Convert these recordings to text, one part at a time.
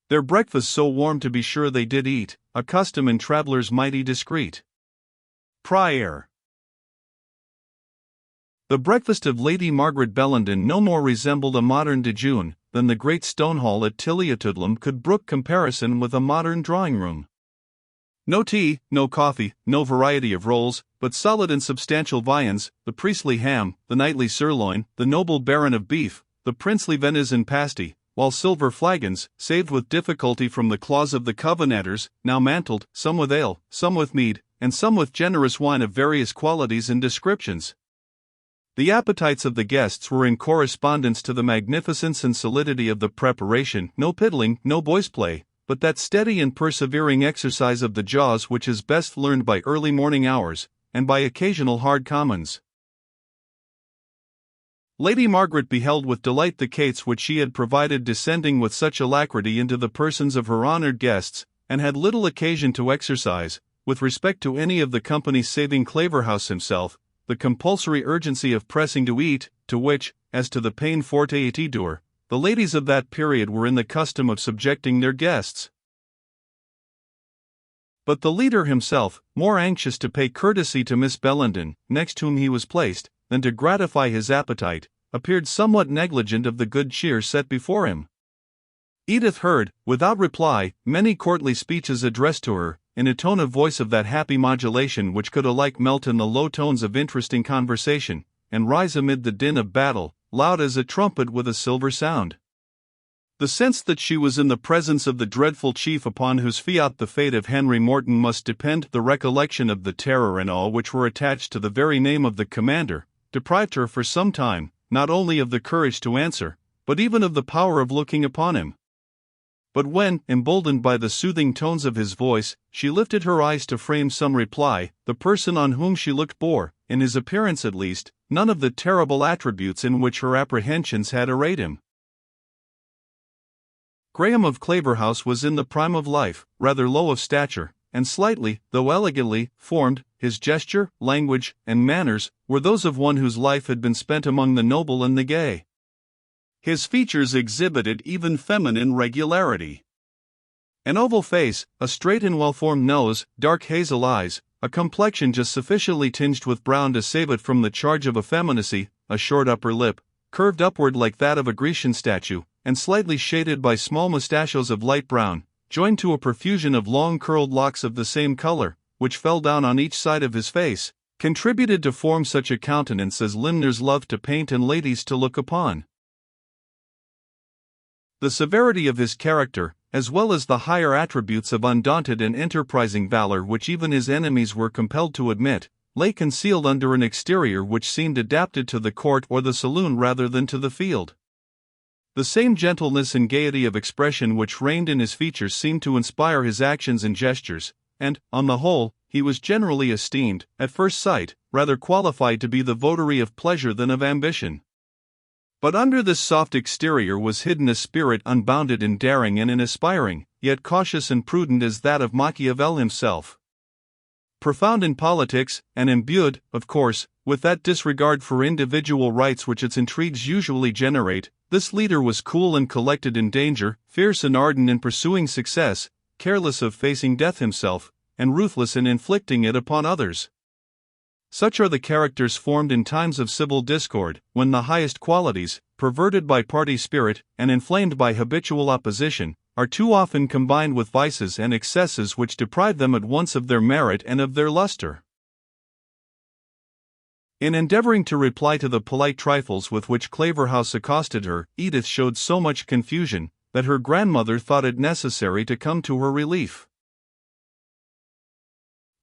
Their breakfast so warm to be sure they did eat, a custom in travellers mighty discreet. Prior. The breakfast of Lady Margaret Bellenden no more resembled a modern dejeuner than the great stone hall at Tilliatudlem could brook comparison with a modern drawing-room. No tea, no coffee, no variety of rolls, but solid and substantial viands, the priestly ham, the knightly sirloin, the noble baron of beef, the princely venison pasty, while silver flagons, saved with difficulty from the claws of the Covenanters, now mantled, some with ale, some with mead, and some with generous wine of various qualities and descriptions. The appetites of the guests were in correspondence to the magnificence and solidity of the preparation, no piddling, no boys' play, but that steady and persevering exercise of the jaws which is best learned by early morning hours, and by occasional hard commons. Lady Margaret beheld with delight the cates which she had provided descending with such alacrity into the persons of her honoured guests, and had little occasion to exercise, with respect to any of the company saving Claverhouse himself, the compulsory urgency of pressing to eat, to which, as to the pain forte et dur, the ladies of that period were in the custom of subjecting their guests. But the leader himself, more anxious to pay courtesy to Miss Bellenden, next whom he was placed, than to gratify his appetite, appeared somewhat negligent of the good cheer set before him. Edith heard, without reply, many courtly speeches addressed to her, in a tone of voice of that happy modulation which could alike melt in the low tones of interesting conversation, and rise amid the din of battle, loud as a trumpet with a silver sound. The sense that she was in the presence of the dreadful chief upon whose fiat the fate of Henry Morton must depend, the recollection of the terror and awe which were attached to the very name of the commander, deprived her for some time, not only of the courage to answer, but even of the power of looking upon him. But when, emboldened by the soothing tones of his voice, she lifted her eyes to frame some reply, the person on whom she looked bore, in his appearance at least, none of the terrible attributes in which her apprehensions had arrayed him. Graham of Claverhouse was in the prime of life, rather low of stature, and slightly, though elegantly, formed. His gesture, language, and manners were those of one whose life had been spent among the noble and the gay. His features exhibited even feminine regularity. An oval face, a straight and well-formed nose, dark hazel eyes, a complexion just sufficiently tinged with brown to save it from the charge of effeminacy, a short upper lip, curved upward like that of a Grecian statue, and slightly shaded by small mustachios of light brown, joined to a profusion of long curled locks of the same color, which fell down on each side of his face, contributed to form such a countenance as limners love to paint and ladies to look upon. The severity of his character, as well as the higher attributes of undaunted and enterprising valor which even his enemies were compelled to admit, lay concealed under an exterior which seemed adapted to the court or the saloon rather than to the field. The same gentleness and gaiety of expression which reigned in his features seemed to inspire his actions and gestures, and, on the whole, he was generally esteemed, at first sight, rather qualified to be the votary of pleasure than of ambition. But under this soft exterior was hidden a spirit unbounded in daring and in aspiring, yet cautious and prudent as that of Machiavel himself. Profound in politics, and imbued, of course, with that disregard for individual rights which its intrigues usually generate, this leader was cool and collected in danger, fierce and ardent in pursuing success, careless of facing death himself, and ruthless in inflicting it upon others. Such are the characters formed in times of civil discord, when the highest qualities, perverted by party spirit, and inflamed by habitual opposition, are too often combined with vices and excesses which deprive them at once of their merit and of their luster. In endeavoring to reply to the polite trifles with which Claverhouse accosted her, Edith showed so much confusion, that her grandmother thought it necessary to come to her relief.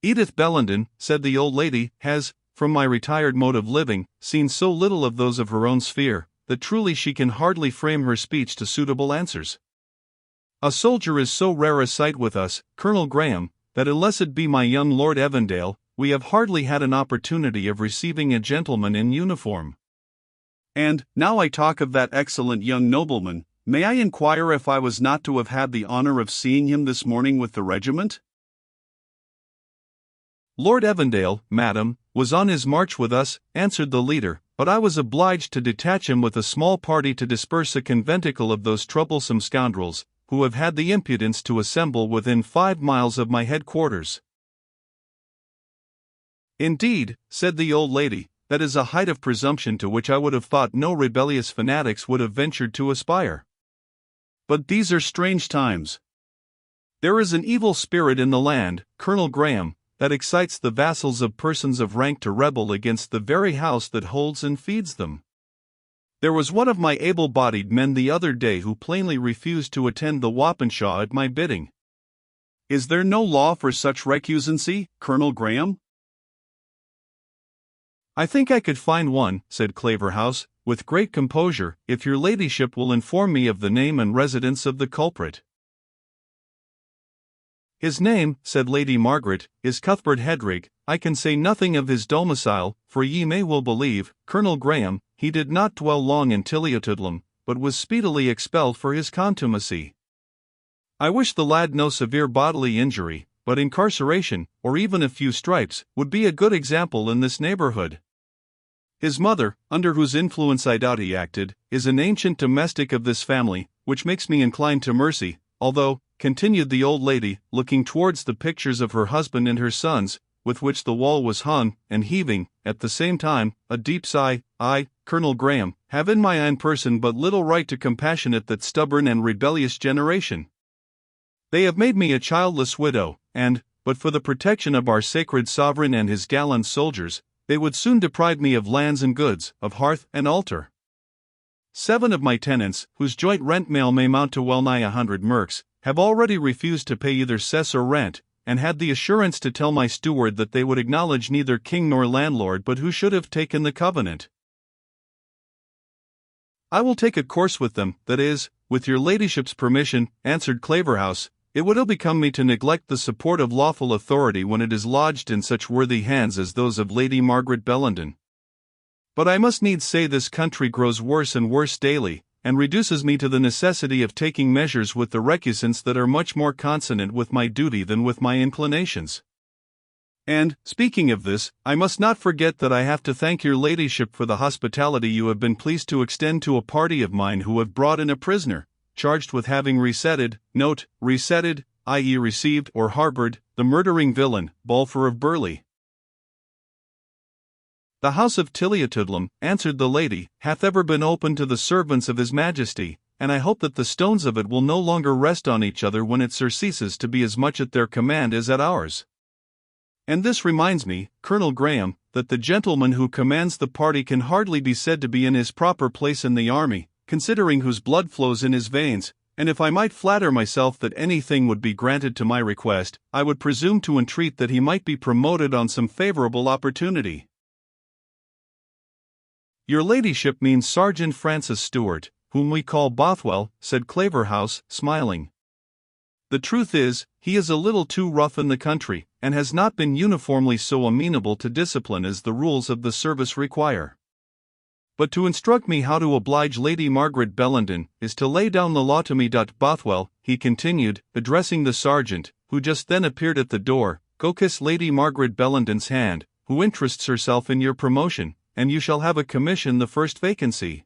"Edith Bellenden," said the old lady, "has, from my retired mode of living, seen so little of those of her own sphere, that truly she can hardly frame her speech to suitable answers. A soldier is so rare a sight with us, Colonel Graham, that unless it be my young Lord Evandale, we have hardly had an opportunity of receiving a gentleman in uniform. And, now I talk of that excellent young nobleman, may I inquire if I was not to have had the honor of seeing him this morning with the regiment?" "Lord Evandale, madam, was on his march with us," answered the leader, "but I was obliged to detach him with a small party to disperse a conventicle of those troublesome scoundrels, who have had the impudence to assemble within 5 miles of my headquarters." "Indeed," said the old lady, "that is a height of presumption to which I would have thought no rebellious fanatics would have ventured to aspire. But these are strange times. There is an evil spirit in the land, Colonel Graham, that excites the vassals of persons of rank to rebel against the very house that holds and feeds them. There was one of my able-bodied men the other day who plainly refused to attend the Wapenshaw at my bidding. Is there no law for such recusancy, Colonel Graham?" "I think I could find one," said Claverhouse, with great composure, "if your ladyship will inform me of the name and residence of the culprit." "His name," said Lady Margaret, "is Cuthbert Hedrig. I can say nothing of his domicile, for ye may well believe, Colonel Graham, he did not dwell long in Tilliatudlem, but was speedily expelled for his contumacy. I wish the lad no severe bodily injury, but incarceration, or even a few stripes, would be a good example in this neighborhood. His mother, under whose influence I doubt he acted, is an ancient domestic of this family, which makes me inclined to mercy, although," continued the old lady, looking towards the pictures of her husband and her sons, with which the wall was hung, and heaving, at the same time, a deep sigh, "I, Colonel Graham, have in my own person but little right to compassionate that stubborn and rebellious generation. They have made me a childless widow, and, but for the protection of our sacred sovereign and his gallant soldiers, they would soon deprive me of lands and goods, of hearth and altar. 7 of my tenants, whose joint rent mail may mount to well nigh 100 merks, have already refused to pay either cess or rent, and had the assurance to tell my steward that they would acknowledge neither king nor landlord but who should have taken the covenant. I will take a course with them, that is, with your ladyship's permission," answered Claverhouse. "It would ill become me to neglect the support of lawful authority when it is lodged in such worthy hands as those of Lady Margaret Bellenden. But I must needs say this country grows worse and worse daily, and reduces me to the necessity of taking measures with the recusants that are much more consonant with my duty than with my inclinations. And, speaking of this, I must not forget that I have to thank your ladyship for the hospitality you have been pleased to extend to a party of mine who have brought in a prisoner, charged with having resetted, i.e. received or harbored, the murdering villain, Balfour of Burleigh." "The house of Tilliatudlem," answered the lady, "hath ever been open to the servants of his majesty, and I hope that the stones of it will no longer rest on each other when it surceases to be as much at their command as at ours. And this reminds me, Colonel Graham, that the gentleman who commands the party can hardly be said to be in his proper place in the army, considering whose blood flows in his veins, and if I might flatter myself that anything would be granted to my request, I would presume to entreat that he might be promoted on some favorable opportunity." "Your ladyship means Sergeant Francis Stewart, whom we call Bothwell," said Claverhouse, smiling. "The truth is, he is a little too rough in the country, and has not been uniformly so amenable to discipline as the rules of the service require. But to instruct me how to oblige Lady Margaret Bellenden is to lay down the law to me. Bothwell," he continued, addressing the sergeant, who just then appeared at the door, "go kiss Lady Margaret Bellenden's hand, who interests herself in your promotion, and you shall have a commission the first vacancy."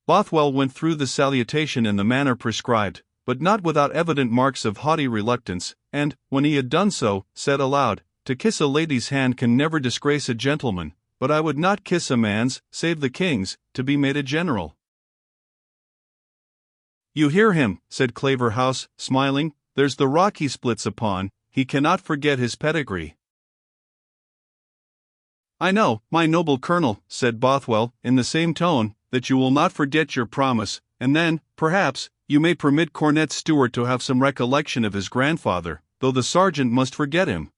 Bothwell went through the salutation in the manner prescribed, but not without evident marks of haughty reluctance, and, when he had done so, said aloud, "To kiss a lady's hand can never disgrace a gentleman, but I would not kiss a man's, save the king's, to be made a general." "You hear him," said Claverhouse, smiling, "there's the rock he splits upon, he cannot forget his pedigree." "I know, my noble colonel," said Bothwell, in the same tone, "that you will not forget your promise, and then, perhaps, you may permit Cornet Stewart to have some recollection of his grandfather, though the sergeant must forget him."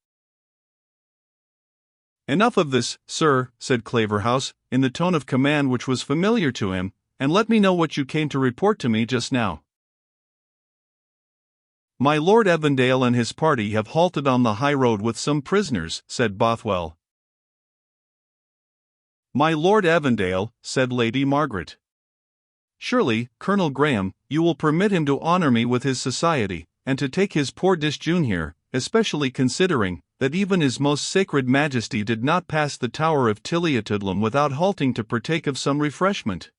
"Enough of this, sir," said Claverhouse, in the tone of command which was familiar to him, "and let me know what you came to report to me just now." "My Lord Evandale and his party have halted on the high road with some prisoners," said Bothwell. "My Lord Evandale," said Lady Margaret. "Surely, Colonel Graham, you will permit him to honor me with his society, and to take his poor disjune here, especially considering that even his most sacred majesty did not pass the tower of Tilliatudlem without halting to partake of some refreshment."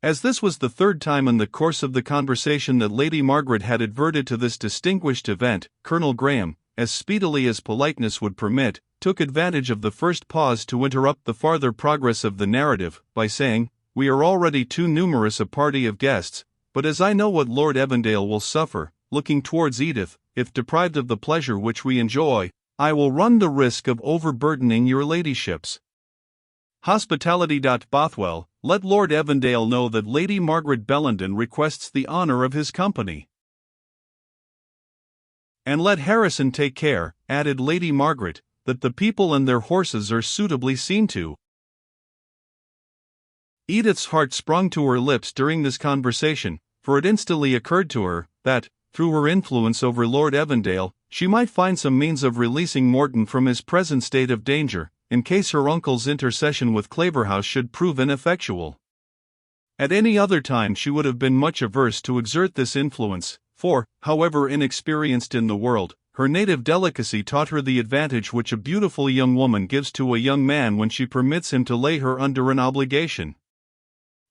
As this was the third time in the course of the conversation that Lady Margaret had adverted to this distinguished event, Colonel Graham, as speedily as politeness would permit, took advantage of the first pause to interrupt the farther progress of the narrative, by saying, "We are already too numerous a party of guests, but as I know what Lord Evandale will suffer," looking towards Edith, "if deprived of the pleasure which we enjoy, I will run the risk of overburdening your ladyships. Hospitality. Bothwell, let Lord Evandale know that Lady Margaret Bellenden requests the honour of his company." "And let Harrison take care," added Lady Margaret, "that the people and their horses are suitably seen to." Edith's heart sprung to her lips during this conversation, for it instantly occurred to her that, through her influence over Lord Evandale, she might find some means of releasing Morton from his present state of danger, in case her uncle's intercession with Claverhouse should prove ineffectual. At any other time she would have been much averse to exert this influence, for, however inexperienced in the world, her native delicacy taught her the advantage which a beautiful young woman gives to a young man when she permits him to lay her under an obligation.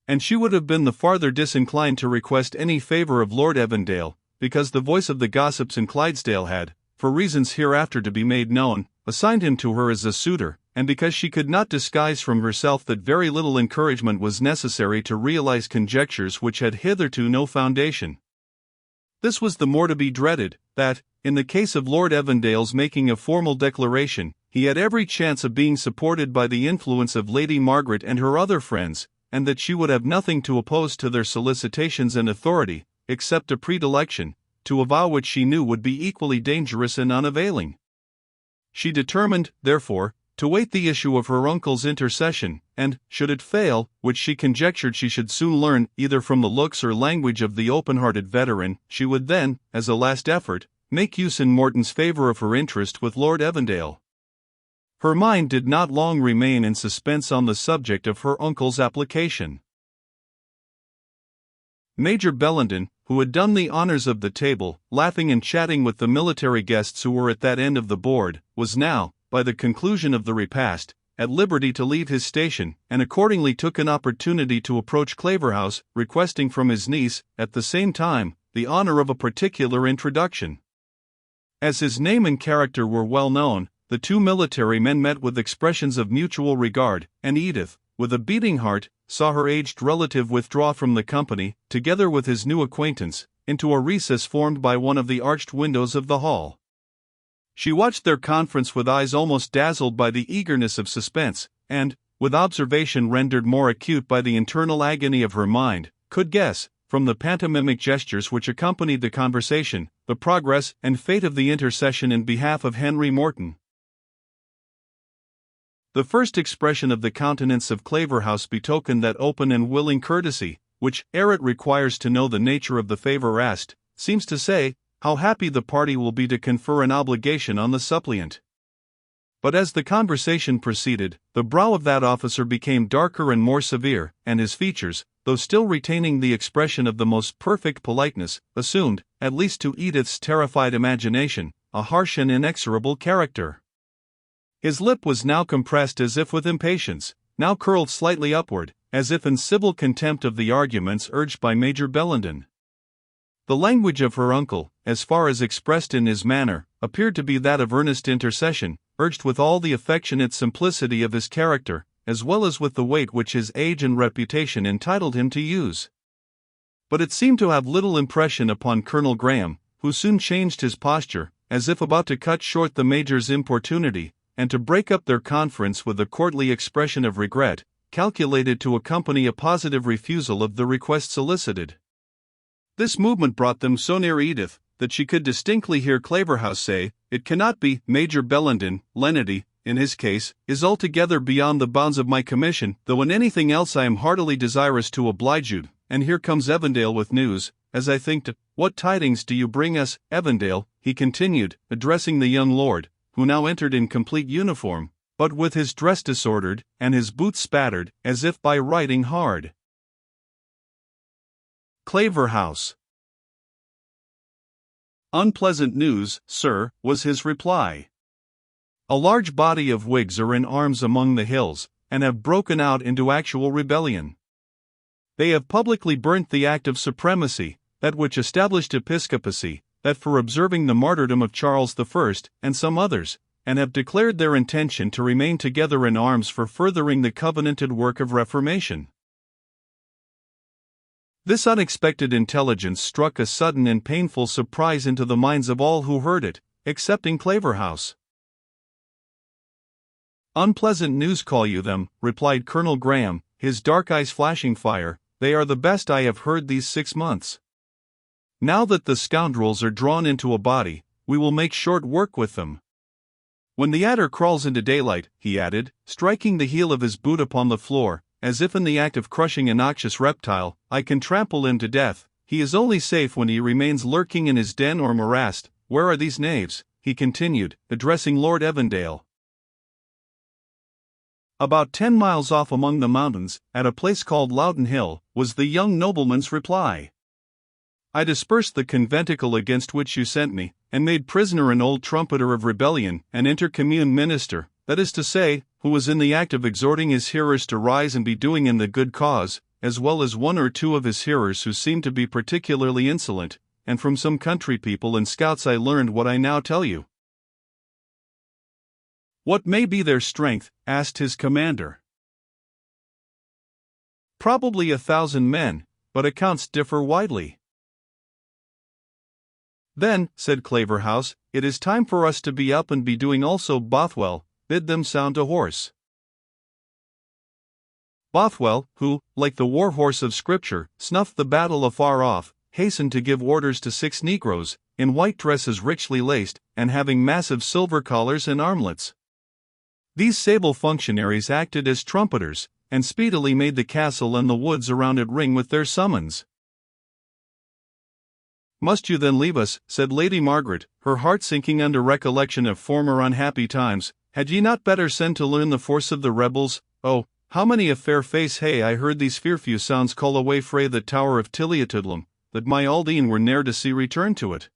And she would have been the farther disinclined to request any favour of Lord Evandale, because the voice of the gossips in Clydesdale had, for reasons hereafter to be made known, assigned him to her as a suitor, and because she could not disguise from herself that very little encouragement was necessary to realize conjectures which had hitherto no foundation. This was the more to be dreaded, that, in the case of Lord Evandale's making a formal declaration, he had every chance of being supported by the influence of Lady Margaret and her other friends, and that she would have nothing to oppose to their solicitations and authority, except a predilection, to avow which she knew would be equally dangerous and unavailing. She determined, therefore, to wait the issue of her uncle's intercession, and, should it fail, which she conjectured she should soon learn either from the looks or language of the open-hearted veteran, she would then, as a last effort, make use in Morton's favour of her interest with Lord Evandale. Her mind did not long remain in suspense on the subject of her uncle's application. Major Bellenden, who had done the honours of the table, laughing and chatting with the military guests who were at that end of the board, was now, by the conclusion of the repast, at liberty to leave his station, and accordingly took an opportunity to approach Claverhouse, requesting from his niece, at the same time, the honour of a particular introduction. As his name and character were well known, the two military men met with expressions of mutual regard, and Edith, with a beating heart, saw her aged relative withdraw from the company, together with his new acquaintance, into a recess formed by one of the arched windows of the hall. She watched their conference with eyes almost dazzled by the eagerness of suspense, and, with observation rendered more acute by the internal agony of her mind, could guess, from the pantomimic gestures which accompanied the conversation, the progress and fate of the intercession in behalf of Henry Morton. The first expression of the countenance of Claverhouse betokened that open and willing courtesy, which, ere it requires to know the nature of the favour asked, seems to say, how happy the party will be to confer an obligation on the suppliant. But as the conversation proceeded, the brow of that officer became darker and more severe, and his features, though still retaining the expression of the most perfect politeness, assumed, at least to Edith's terrified imagination, a harsh and inexorable character. His lip was now compressed as if with impatience, now curled slightly upward, as if in civil contempt of the arguments urged by Major Bellenden. The language of her uncle, as far as expressed in his manner, appeared to be that of earnest intercession, urged with all the affectionate simplicity of his character, as well as with the weight which his age and reputation entitled him to use. But it seemed to have little impression upon Colonel Graham, who soon changed his posture, as if about to cut short the Major's importunity, and to break up their conference with a courtly expression of regret, calculated to accompany a positive refusal of the request solicited. This movement brought them so near Edith, that she could distinctly hear Claverhouse say, "It cannot be, Major Bellenden, lenity, in his case, is altogether beyond the bounds of my commission, though in anything else I am heartily desirous to oblige you, and here comes Evandale with news, as I think to, what tidings do you bring us, Evandale?" he continued, addressing the young lord, who now entered in complete uniform, but with his dress disordered, and his boots spattered, as if by riding hard. Claverhouse. "Unpleasant news, sir," was his reply. "A large body of Whigs are in arms among the hills, and have broken out into actual rebellion. They have publicly burnt the Act of Supremacy, that which established episcopacy, that for observing the martyrdom of Charles I, and some others, and have declared their intention to remain together in arms for furthering the covenanted work of reformation. This unexpected intelligence struck a sudden and painful surprise into the minds of all who heard it, excepting Claverhouse. "Unpleasant news call you them," replied Colonel Graham, his dark eyes flashing fire. "They are the best I have heard these 6 months. Now that the scoundrels are drawn into a body, we will make short work with them. When the adder crawls into daylight," he added, striking the heel of his boot upon the floor, as if in the act of crushing a noxious reptile, "I can trample him to death. He is only safe when he remains lurking in his den or morass. Where are these knaves?" he continued, addressing Lord Evandale. "About 10 miles off among the mountains, at a place called Loudon Hill," was the young nobleman's reply. "I dispersed the conventicle against which you sent me, and made prisoner an old trumpeter of rebellion, an intercommune minister, that is to say, who was in the act of exhorting his hearers to rise and be doing in the good cause, as well as 1 or 2 of his hearers who seemed to be particularly insolent, and from some country people and scouts I learned what I now tell you." "What may be their strength?" asked his commander. "Probably 1,000 men, but accounts differ widely." "Then," said Claverhouse, "it is time for us to be up and be doing also. Bothwell, bid them sound a horse." Bothwell, who, like the war horse of Scripture, snuffed the battle afar off, hastened to give orders to 6 negroes, in white dresses richly laced, and having massive silver collars and armlets. These sable functionaries acted as trumpeters, and speedily made the castle and the woods around it ring with their summons. "Must you then leave us?" said Lady Margaret, her heart sinking under recollection of former unhappy times. "Had ye not better send to learn the force of the rebels? Oh, how many a fair face hae I heard these fearfew sounds call away frae the tower of Tilliatudlem, that my Aldine were ne'er to see return to it."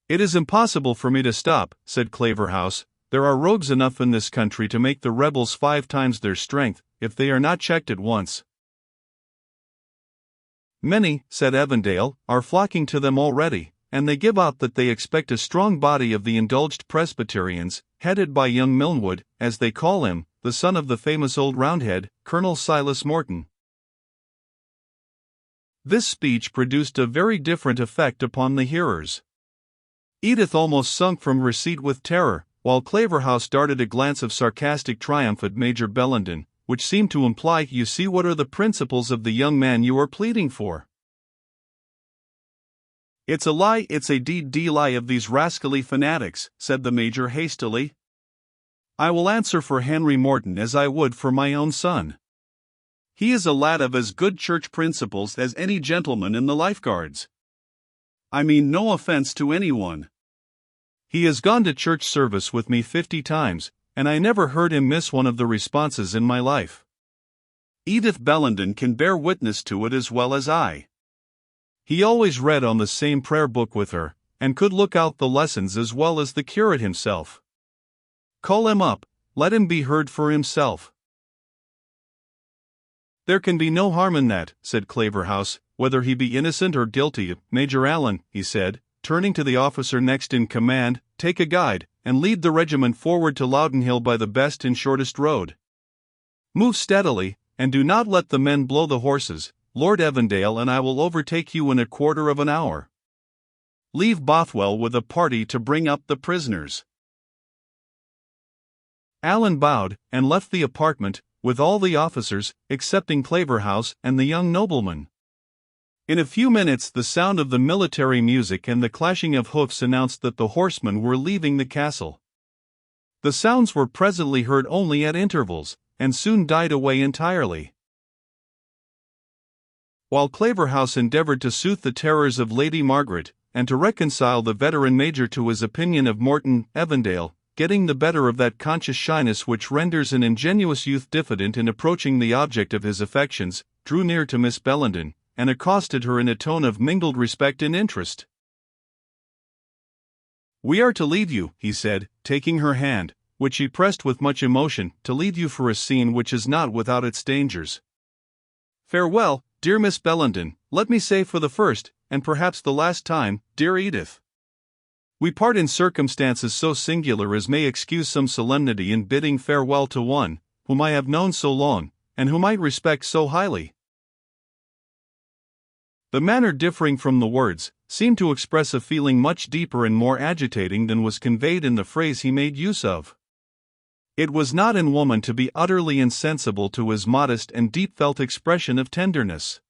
"It is impossible for me to stop," said Claverhouse. "There are rogues enough in this country to make the rebels 5 times their strength, if they are not checked at once." "Many," said Evandale, "are flocking to them already, and they give out that they expect a strong body of the indulged Presbyterians, headed by young Milnwood, as they call him, the son of the famous old Roundhead, Colonel Silas Morton." This speech produced a very different effect upon the hearers. Edith almost sunk from her seat with terror, while Claverhouse darted a glance of sarcastic triumph at Major Bellenden, which seemed to imply, "You see what are the principles of the young man you are pleading for." "It's a lie, it's a d lie of these rascally fanatics," said the Major hastily. "I will answer for Henry Morton as I would for my own son. He is a lad of as good church principles as any gentleman in the Life Guards. I mean no offense to anyone. He has gone to church service with me 50 times, and I never heard him miss one of the responses in my life. Edith Bellenden can bear witness to it as well as I. He always read on the same prayer book with her, and could look out the lessons as well as the curate himself. Call him up, let him be heard for himself." "There can be no harm in that," said Claverhouse, "whether he be innocent or guilty. Major Allen," he said, turning to the officer next in command, "take a guide, and lead the regiment forward to Loudon Hill by the best and shortest road. Move steadily, and do not let the men blow the horses. Lord Evandale and I will overtake you in a quarter of an hour. Leave Bothwell with a party to bring up the prisoners." Allen bowed, and left the apartment, with all the officers, excepting Claverhouse and the young nobleman. In a few minutes the sound of the military music and the clashing of hoofs announced that the horsemen were leaving the castle. The sounds were presently heard only at intervals, and soon died away entirely. While Claverhouse endeavoured to soothe the terrors of Lady Margaret, and to reconcile the veteran major to his opinion of Morton, Evandale, getting the better of that conscious shyness which renders an ingenuous youth diffident in approaching the object of his affections, drew near to Miss Bellenden, and accosted her in a tone of mingled respect and interest. "We are to leave you," he said, taking her hand, which he pressed with much emotion, "to leave you for a scene which is not without its dangers. Farewell, dear Miss Bellenden, let me say for the first, and perhaps the last time, dear Edith. We part in circumstances so singular as may excuse some solemnity in bidding farewell to one whom I have known so long, and whom I respect so highly. The manner differing from the words seemed to express a feeling much deeper and more agitating than was conveyed in the phrase he made use of. It was not in woman to be utterly insensible to his modest and deep-felt expression of tenderness.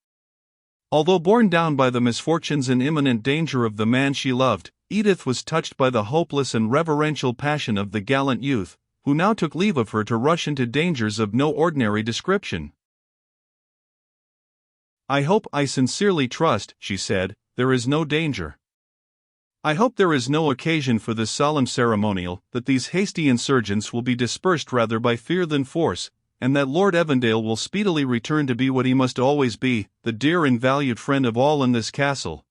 Although borne down by the misfortunes and imminent danger of the man she loved, Edith was touched by the hopeless and reverential passion of the gallant youth, who now took leave of her to rush into dangers of no ordinary description. I hope, I sincerely trust, she said, there is no danger. I hope there is no occasion for this solemn ceremonial, that these hasty insurgents will be dispersed rather by fear than force, and that Lord Evandale will speedily return to be what he must always be, the dear and valued friend of all in this castle.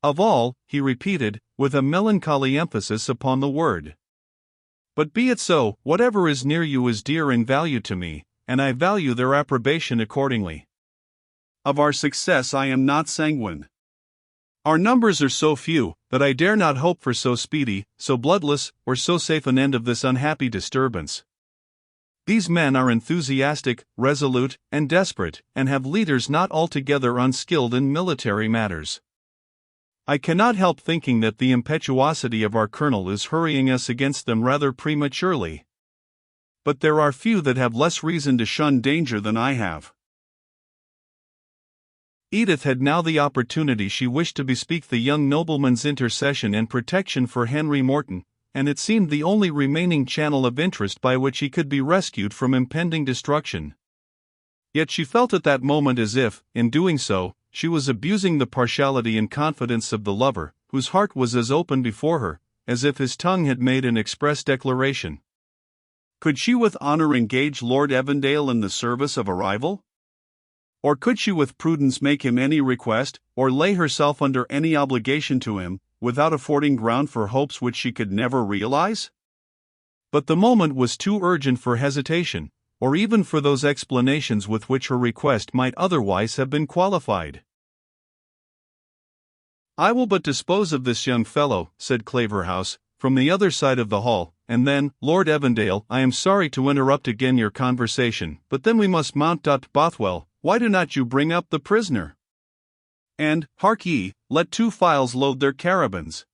Of all, he repeated, with a melancholy emphasis upon the word. But be it so, whatever is near you is dear and valued to me, and I value their approbation accordingly. Of our success I am not sanguine. Our numbers are so few, that I dare not hope for so speedy, so bloodless, or so safe an end of this unhappy disturbance. These men are enthusiastic, resolute, and desperate, and have leaders not altogether unskilled in military matters. I cannot help thinking that the impetuosity of our colonel is hurrying us against them rather prematurely. But there are few that have less reason to shun danger than I have. Edith had now the opportunity she wished to bespeak the young nobleman's intercession and protection for Henry Morton, and it seemed the only remaining channel of interest by which he could be rescued from impending destruction. Yet she felt at that moment as if, in doing so, she was abusing the partiality and confidence of the lover, whose heart was as open before her, as if his tongue had made an express declaration. Could she with honor engage Lord Evandale in the service of a rival? Or could she with prudence make him any request, or lay herself under any obligation to him, without affording ground for hopes which she could never realize? But the moment was too urgent for hesitation, or even for those explanations with which her request might otherwise have been qualified. I will but dispose of this young fellow, said Claverhouse, from the other side of the hall, and then, Lord Evandale, I am sorry to interrupt again your conversation, but then we must mount. Bothwell, why do not you bring up the prisoner? And, hark ye, let 2 files load their carabines.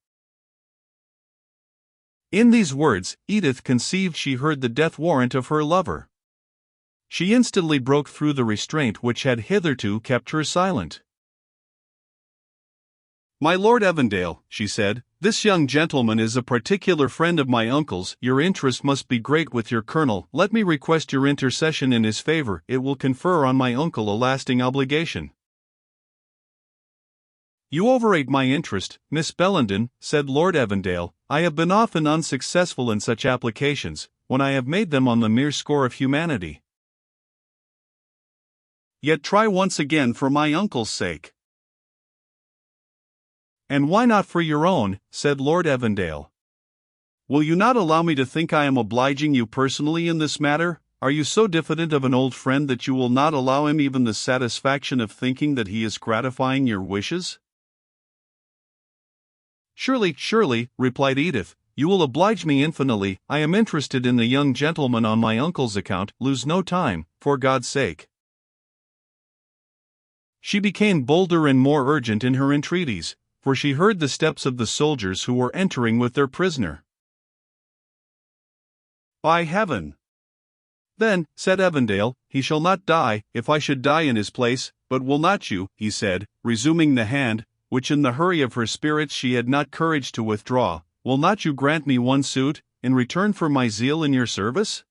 In these words, Edith conceived she heard the death warrant of her lover. She instantly broke through the restraint which had hitherto kept her silent. My Lord Evandale, she said, this young gentleman is a particular friend of my uncle's. Your interest must be great with your colonel. Let me request your intercession in his favor. It will confer on my uncle a lasting obligation. You overrate my interest, Miss Bellenden, said Lord Evandale. I have been often unsuccessful in such applications, when I have made them on the mere score of humanity. Yet try once again for my uncle's sake. And why not for your own, said Lord Evandale. Will you not allow me to think I am obliging you personally in this matter? Are you so diffident of an old friend that you will not allow him even the satisfaction of thinking that he is gratifying your wishes? Surely, replied Edith, you will oblige me infinitely. I am interested in the young gentleman on my uncle's account. Lose no time, for God's sake. She became bolder and more urgent in her entreaties, for she heard the steps of the soldiers who were entering with their prisoner. By heaven! Then, said Evandale, he shall not die, if I should die in his place. But will not you, he said, resuming the hand, which in the hurry of her spirits she had not courage to withdraw, will not you grant me one suit, in return for my zeal in your service?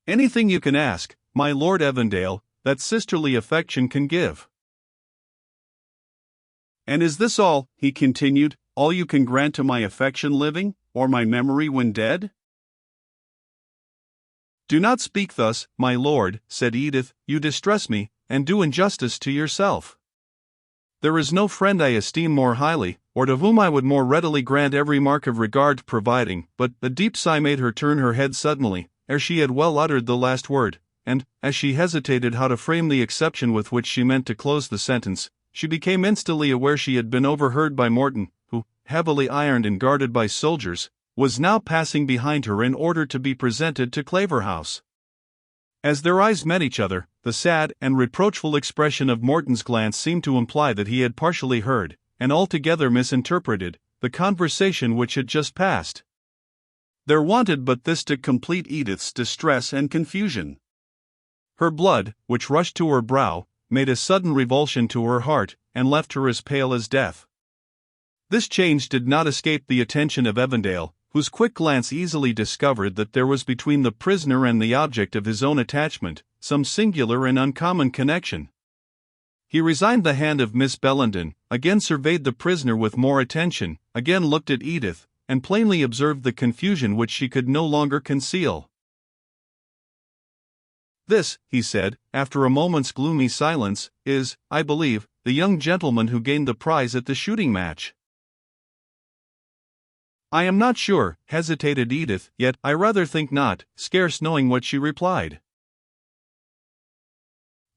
Anything you can ask, my Lord Evandale, that sisterly affection can give. And is this all, he continued, all you can grant to my affection living, or my memory when dead? Do not speak thus, my lord, said Edith, you distress me, and do injustice to yourself. There is no friend I esteem more highly, or to whom I would more readily grant every mark of regard providing, but a deep sigh made her turn her head suddenly, ere she had well uttered the last word, and, as she hesitated how to frame the exception with which she meant to close the sentence, she became instantly aware she had been overheard by Morton, who, heavily ironed and guarded by soldiers, was now passing behind her in order to be presented to Claverhouse. As their eyes met each other, the sad and reproachful expression of Morton's glance seemed to imply that he had partially heard, and altogether misinterpreted, the conversation which had just passed. There wanted but this to complete Edith's distress and confusion. Her blood, which rushed to her brow, made a sudden revulsion to her heart, and left her as pale as death. This change did not escape the attention of Evandale, whose quick glance easily discovered that there was between the prisoner and the object of his own attachment some singular and uncommon connection. He resigned the hand of Miss Bellenden, again surveyed the prisoner with more attention, again looked at Edith, and plainly observed the confusion which she could no longer conceal. "This," he said, after a moment's gloomy silence, "is, I believe, the young gentleman who gained the prize at the shooting match." "I am not sure," hesitated Edith, "yet I rather think not," scarce knowing what she replied.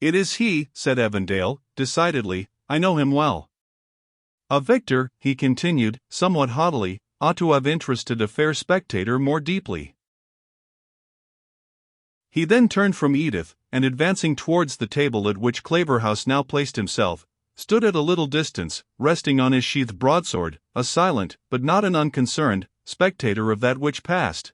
"It is he," said Evandale, decidedly, "I know him well." "A victor," he continued, somewhat haughtily, "ought to have interested a fair spectator more deeply." He then turned from Edith, and advancing towards the table at which Claverhouse now placed himself, stood at a little distance, resting on his sheathed broadsword, a silent, but not an unconcerned, spectator of that which passed.